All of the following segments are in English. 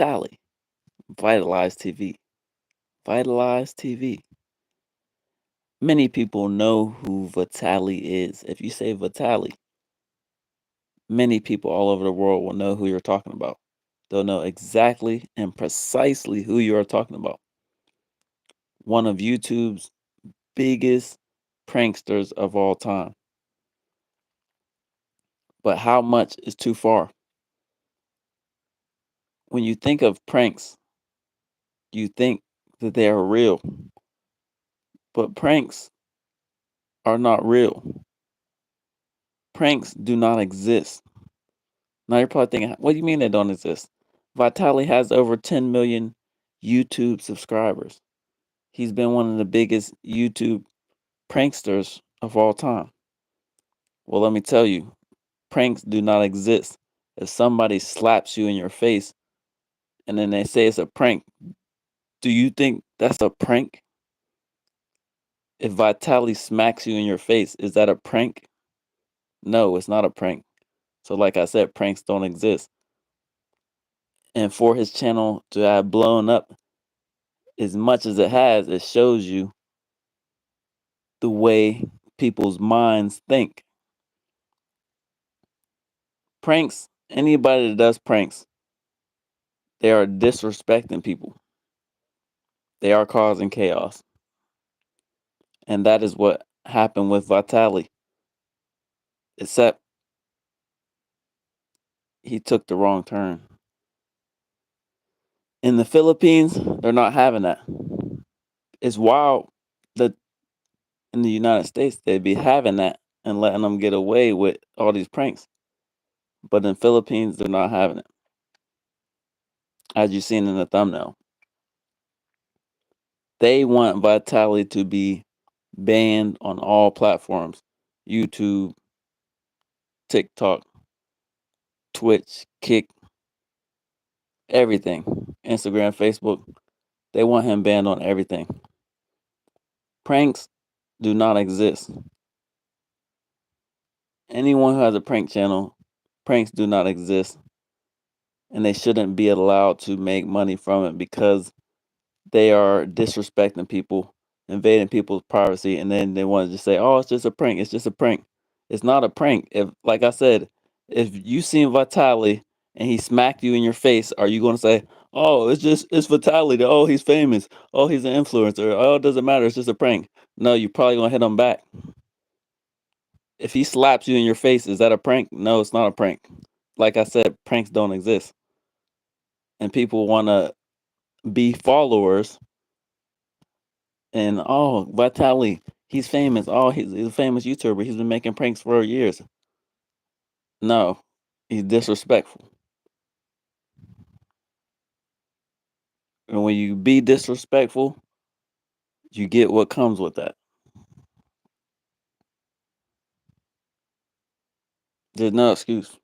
Vitaly, VitalyzdTV, VitalyzdTV. Many people know who Vitaly is. If you say Vitaly, many people all over the world will know who you're talking about. They'll know exactly and precisely who you are talking about. One of YouTube's biggest pranksters of all time. But how much is too far? When you think of pranks, you think that they are real. But pranks are not real. Pranks do not exist. Now you're probably thinking, what do you mean they don't exist? Vitaly has over 10 million YouTube subscribers. He's been one of the biggest YouTube pranksters of all time. Well, let me tell you, pranks do not exist. If somebody slaps you in your face and then they say it's a prank, do you think that's a prank? If Vitaly smacks you in your face, is that a prank? No, it's not a prank. So like I said, pranks don't exist. And for his channel to have blown up as much as it has, it shows you the way people's minds think. Pranks, anybody that does pranks, they are disrespecting people. They are causing chaos. And that is what happened with Vitaly. Except he took the wrong turn. In the Philippines, they're not having that. It's wild that in the United States they'd be having that and letting them get away with all these pranks. But in Philippines, they're not having it. As you've seen in the thumbnail. They want Vitaly to be banned on all platforms. YouTube, TikTok, Twitch, Kick, everything. Instagram, Facebook. They want him banned on everything. Pranks do not exist. Anyone who has a prank channel, pranks do not exist. And they shouldn't be allowed to make money from it because they are disrespecting people, invading people's privacy, and then they want to just say, "Oh, it's just a prank. It's just a prank." It's not a prank. If, like I said, if you seen Vitaly and he smacked you in your face, are you going to say, "Oh, it's Vitaly. Oh, he's famous. Oh, he's an influencer. Oh, it doesn't matter. It's just a prank." No, you're probably going to hit him back. If he slaps you in your face, is that a prank? No, it's not a prank. Like I said, pranks don't exist, and people want to be followers. And oh, Vitaly, he's famous. Oh, he's a famous YouTuber. He's been making pranks for years. No, he's disrespectful. And when you be disrespectful, you get what comes with that. There's no excuse.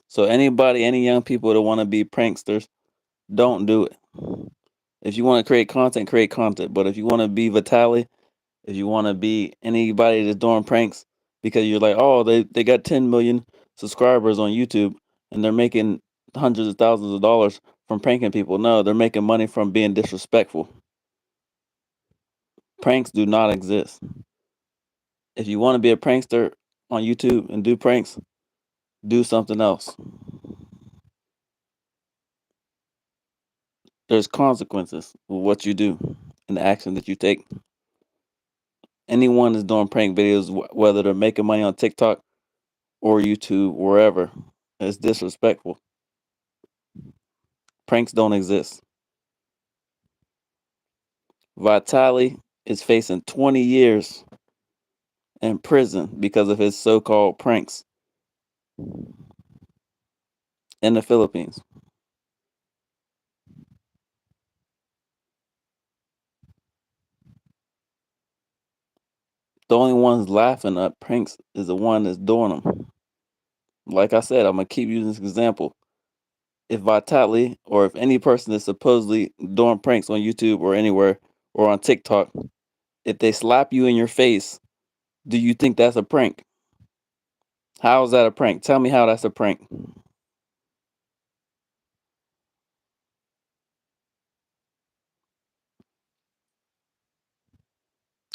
So anybody, any young people that want to be pranksters, don't do it. If you want to create content, create content. But if you want to be Vitaly, if you want to be anybody that's doing pranks because you're like, oh, they got 10 million subscribers on YouTube and they're making hundreds of thousands of dollars from pranking people. No, they're making money from being disrespectful. Pranks do not exist. If you want to be a prankster on YouTube and do pranks, do something else. There's consequences with what you do and the action that you take. Anyone that's doing prank videos, whether they're making money on TikTok or YouTube, wherever, is disrespectful. Pranks don't exist. Vitaly is facing 20 years in prison because of his so-called pranks in the Philippines. The only ones laughing at pranks is the one that's doing them. Like I said, I'm going to keep using this example. If Vitaly, or if any person is supposedly doing pranks on YouTube or anywhere or on TikTok, if they slap you in your face, do you think that's a prank? How is that a prank? Tell me how that's a prank.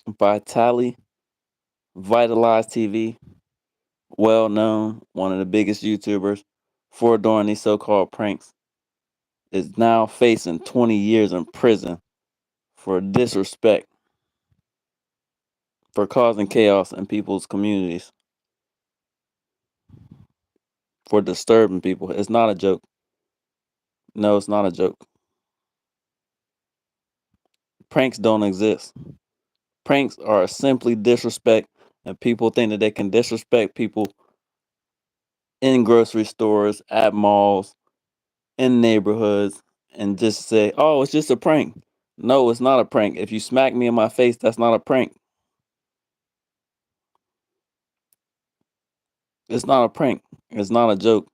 Vitaly, VitalyzdTV, well known, one of the biggest YouTubers for doing these so-called pranks, is now facing 20 years in prison for disrespect, for causing chaos in people's communities, for disturbing people. It's not a joke. No, it's not a joke. Pranks don't exist. Pranks are simply disrespect, and people think that they can disrespect people in grocery stores, at malls, in neighborhoods, and just say, oh, it's just a prank. No, it's not a prank. If you smack me in my face, that's not a prank. It's not a prank. It's not a joke.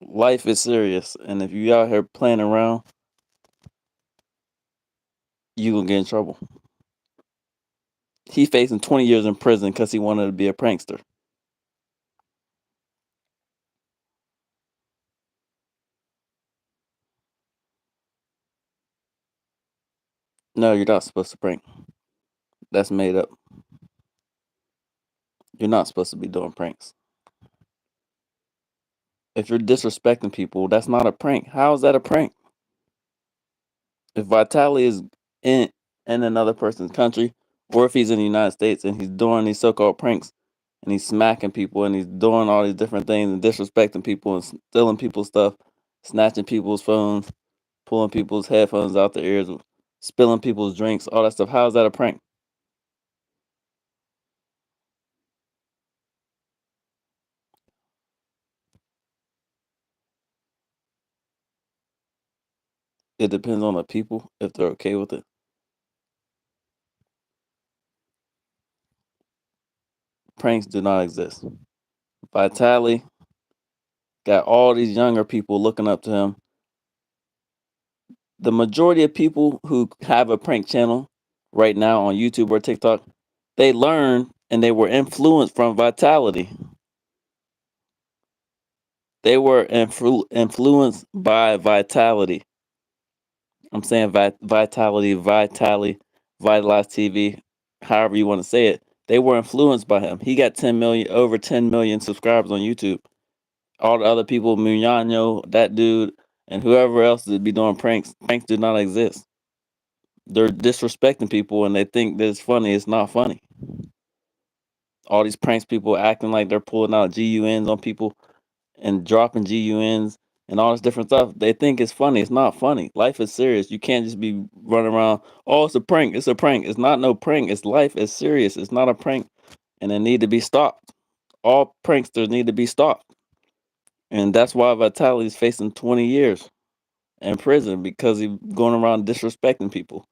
Life is serious, and if you out here playing around, you gonna get in trouble. He facing 20 years in prison because he wanted to be a prankster. No, you're not supposed to prank. That's made up. You're not supposed to be doing pranks. If you're disrespecting people, that's not a prank. How is that a prank? If Vitaly is in another person's country, or if he's in the United States and he's doing these so-called pranks, and he's smacking people and he's doing all these different things and disrespecting people and stealing people's stuff, snatching people's phones, pulling people's headphones out their ears, spilling people's drinks, all that stuff, how is that a prank? It depends on the people if they're okay with it. Pranks do not exist. Vitaly got all these younger people looking up to him. The majority of people who have a prank channel right now on YouTube or TikTok, they learned and they were influenced from Vitaly. They were influenced by Vitaly. I'm saying Vitaly, VitalyzdTV, however you want to say it. They were influenced by him. He got over 10 million subscribers on YouTube. All the other people, Muñano, that dude, and whoever else that be doing pranks, pranks do not exist. They're disrespecting people and they think that it's funny. It's not funny. All these pranks people acting like they're pulling out GUNs on people and dropping GUNs and all this different stuff. They think it's funny. It's not funny. Life is serious. You can't just be running around, oh, it's a prank. It's a prank. It's not no prank. It's life is serious. It's not a prank. And it need to be stopped. All pranksters need to be stopped. And that's why Vitaly is facing 20 years in prison because he's going around disrespecting people.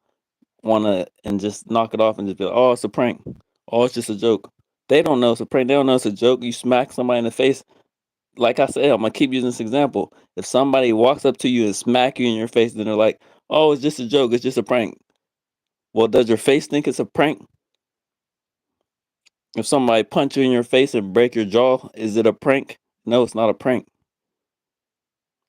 And just knock it off and just be like, oh, it's a prank. Oh, it's just a joke. They don't know it's a prank. They don't know it's a joke. You smack somebody in the face. Like I said, I'm gonna keep using this example. If somebody walks up to you and smack you in your face, then they're like, oh, it's just a joke. It's just a prank. Well, does your face think it's a prank? If somebody punch you in your face and break your jaw, is it a prank? No, it's not a prank.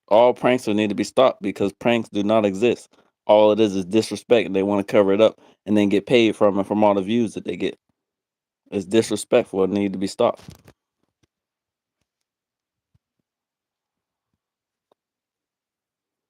All pranks will need to be stopped because pranks do not exist. All it is disrespect, and they want to cover it up and then get paid from it from all the views that they get. It's disrespectful and need to be stopped.